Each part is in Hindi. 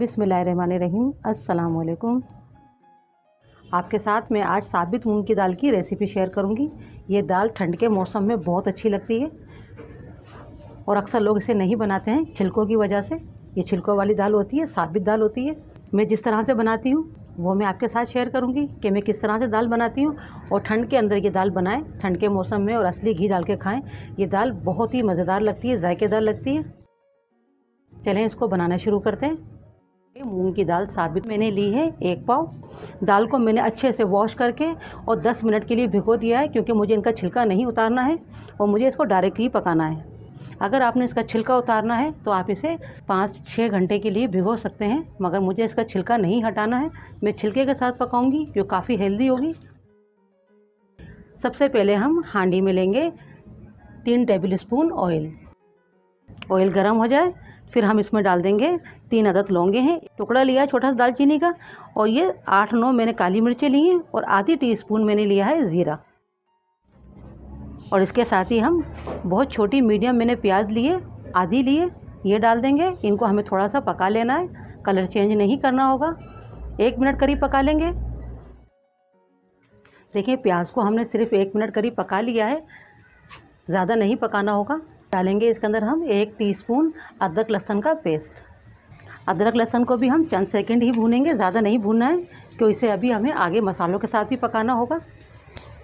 बिस्मिल्लाहिर्रहमानिर्रहीम। अस्सलाम वालेकुम। आपके साथ मैं आज साबित मूंग की दाल की रेसिपी शेयर करूंगी। ये दाल ठंड के मौसम में बहुत अच्छी लगती है और अक्सर लोग इसे नहीं बनाते हैं छिलकों की वजह से। ये छिलकों वाली दाल होती है, साबित दाल होती है। मैं जिस तरह से बनाती हूँ वो मैं आपके साथ शेयर करूँगी कि मैं किस तरह से दाल बनाती हूँ। और ठंड के अंदर ये दाल बनाएं, ठंड के मौसम में, और असली घी डाल के खाएँ। ये दाल बहुत ही मज़ेदार लगती है, जायकेदार लगती है। चलें इसको बनाना शुरू करते हैं। मूंग की दाल साबित मैंने ली है 1 पाव। दाल को मैंने अच्छे से वॉश करके और 10 मिनट के लिए भिगो दिया है, क्योंकि मुझे इनका छिलका नहीं उतारना है और मुझे इसको डायरेक्ट ही पकाना है। अगर आपने इसका छिलका उतारना है तो आप इसे 5-6 घंटे के लिए भिगो सकते हैं, मगर मुझे इसका छिलका नहीं हटाना है। मैं छिलके के साथ पकाऊंगी जो काफ़ी हेल्दी होगी। सबसे पहले हम हांडी में लेंगे 3 टेबल स्पून ऑयल। ऑयल गर्म हो जाए फिर हम इसमें डाल देंगे 3 अदद लौंगे हैं, टुकड़ा लिया है छोटा सा दालचीनी का, और ये 8-9 मैंने काली मिर्चें ली हैं, और आधी टीस्पून मैंने लिया है ज़ीरा। और इसके साथ ही हम बहुत छोटी मीडियम मैंने प्याज लिए, आधी लिए, ये डाल देंगे। इनको हमें थोड़ा सा पका लेना है, कलर चेंज नहीं करना होगा। 1 मिनट करीब पका लेंगे। देखिए प्याज को हमने सिर्फ 1 मिनट करीब पका लिया है, ज़्यादा नहीं पकाना होगा। डालेंगे इसके अंदर हम 1 टीस्पून अदरक लहसुन का पेस्ट। अदरक लहसुन को भी हम चंद सेकंड ही भूनेंगे, ज़्यादा नहीं भूनना है, क्योंकि इसे अभी हमें आगे मसालों के साथ भी पकाना होगा।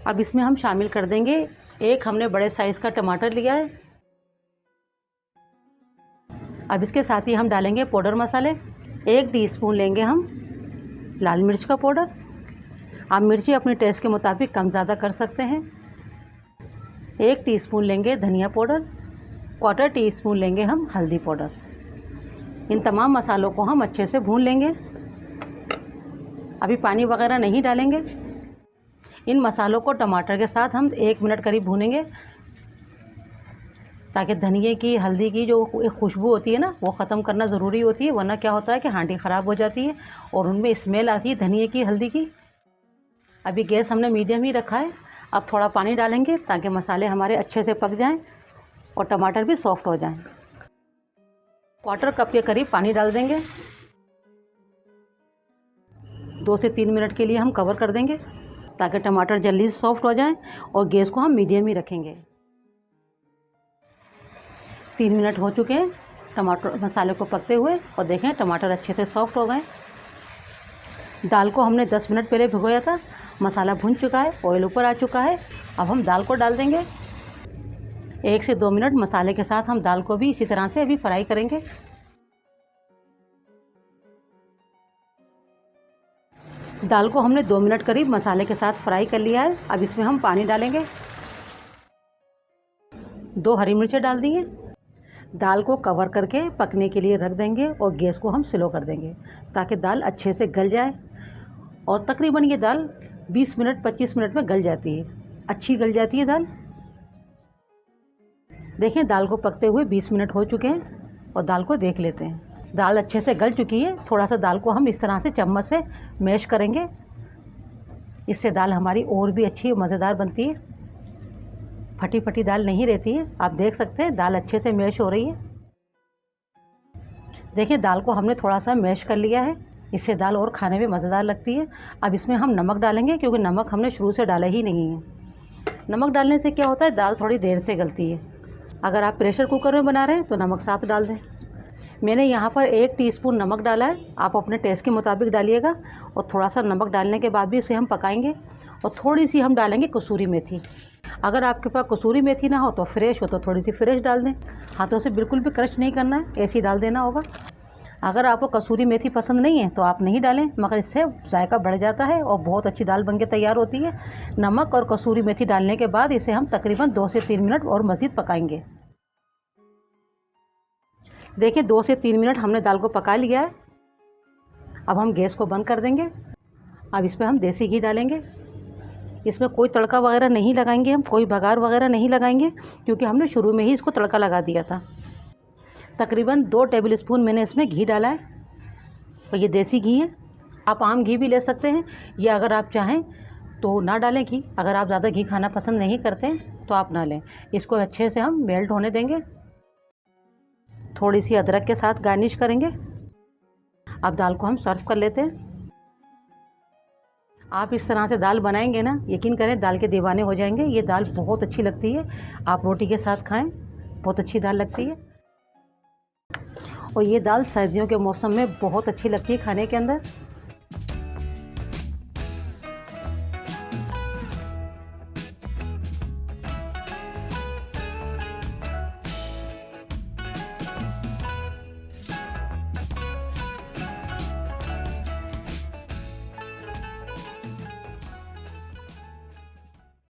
अब इसमें हम शामिल कर देंगे, एक हमने बड़े साइज़ का टमाटर लिया है। अब इसके साथ ही हम डालेंगे पाउडर मसाले। 1 टीस्पून लेंगे हम लाल मिर्च का पाउडर। आप मिर्ची अपने टेस्ट के मुताबिक कम ज़्यादा कर सकते हैं। 1 टीस्पून लेंगे धनिया पाउडर। 1/4 टीस्पून लेंगे हम हल्दी पाउडर। इन तमाम मसालों को हम अच्छे से भून लेंगे। अभी पानी वगैरह नहीं डालेंगे। इन मसालों को टमाटर के साथ हम 1 मिनट करीब भूनेंगे, ताकि धनिए की, हल्दी की जो एक खुशबू होती है ना, वो ख़त्म करना ज़रूरी होती है, वरना क्या होता है कि हांडी ख़राब हो जाती है और उनमें स्मेल आती है धनिए की, हल्दी की। अभी गैस हमने मीडियम ही रखा है। अब थोड़ा पानी डालेंगे ताकि मसाले हमारे अच्छे से पक जाएं और टमाटर भी सॉफ्ट हो जाएं। 1/4 कप के करीब पानी डाल देंगे। 2 से 3 मिनट के लिए हम कवर कर देंगे ताकि टमाटर जल्दी से सॉफ्ट हो जाएं, और गैस को हम मीडियम ही रखेंगे। 3 मिनट हो चुके हैं टमाटर मसाले को पकते हुए, और देखें टमाटर अच्छे से सॉफ्ट हो गए। दाल को हमने 10 मिनट पहले भिगोया था। मसाला भुन चुका है, ऑयल ऊपर आ चुका है। अब हम दाल को डाल देंगे। 1 से 2 मिनट मसाले के साथ हम दाल को भी इसी तरह से अभी फ्राई करेंगे। दाल को हमने 2 मिनट करीब मसाले के साथ फ्राई कर लिया है। अब इसमें हम पानी डालेंगे। 2 हरी मिर्चें डाल दी हैं। दाल को कवर करके पकने के लिए रख देंगे और गैस को हम स्लो कर देंगे ताकि दाल अच्छे से गल जाए। और तकरीबन ये दाल 20 मिनट 25 मिनट में गल जाती है, अच्छी गल जाती है दाल। देखें दाल को पकते हुए 20 मिनट हो चुके हैं, और दाल को देख लेते हैं। दाल अच्छे से गल चुकी है। थोड़ा सा दाल को हम इस तरह से चम्मच से मैश करेंगे, इससे दाल हमारी और भी अच्छी मज़ेदार बनती है, फटी फटी दाल नहीं रहती है। आप देख सकते हैं दाल अच्छे से मैश हो रही है। देखिए दाल को हमने थोड़ा सा मैश कर लिया है, इससे दाल और खाने में मज़ेदार लगती है। अब इसमें हम नमक डालेंगे, क्योंकि नमक हमने शुरू से डाला ही नहीं है। नमक डालने से क्या होता है, दाल थोड़ी देर से गलती है। अगर आप प्रेशर कुकर में बना रहे हैं तो नमक साथ डाल दें। मैंने यहाँ पर 1 टीस्पून नमक डाला है, आप अपने टेस्ट के मुताबिक डालिएगा। और थोड़ा सा नमक डालने के बाद भी इसे हम पकाएंगे। और थोड़ी सी हम डालेंगे कसूरी मेथी। अगर आपके पास कसूरी मेथी ना हो तो फ्रेश हो तो थोड़ी सी फ्रेश डाल दें। हाथों से बिल्कुल भी क्रश नहीं करना है, ऐसे ही डाल देना होगा। अगर आपको कसूरी मेथी पसंद नहीं है तो आप नहीं डालें, मगर इससे जायका बढ़ जाता है और बहुत अच्छी दाल बनके तैयार होती है। नमक और कसूरी मेथी डालने के बाद इसे हम तकरीबन 2 से 3 मिनट और मज़ीद पकाएंगे। देखिए 2 से 3 मिनट हमने दाल को पका लिया है। अब हम गैस को बंद कर देंगे। अब इसमें हम देसी घी डालेंगे। इसमें कोई तड़का वगैरह नहीं लगाएंगे, हम कोई बघार वगैरह नहीं लगाएंगे, क्योंकि हमने शुरू में ही इसको तड़का लगा दिया था। तकरीबन 2 टेबल स्पून मैंने इसमें घी डाला है, और ये देसी घी है। आप आम घी भी ले सकते हैं, या अगर आप चाहें तो ना डालें घी। अगर आप ज़्यादा घी खाना पसंद नहीं करते तो आप ना लें। इसको अच्छे से हम मेल्ट होने देंगे। थोड़ी सी अदरक के साथ गार्निश करेंगे। अब दाल को हम सर्व कर लेते हैं। आप इस तरह से दाल बनाएंगे ना, यकीन करें दाल के दीवाने हो जाएंगे। ये दाल बहुत अच्छी लगती है, आप रोटी के साथ खाएं, बहुत अच्छी दाल लगती है। और ये दाल सर्दियों के मौसम में बहुत अच्छी लगती है खाने के अंदर।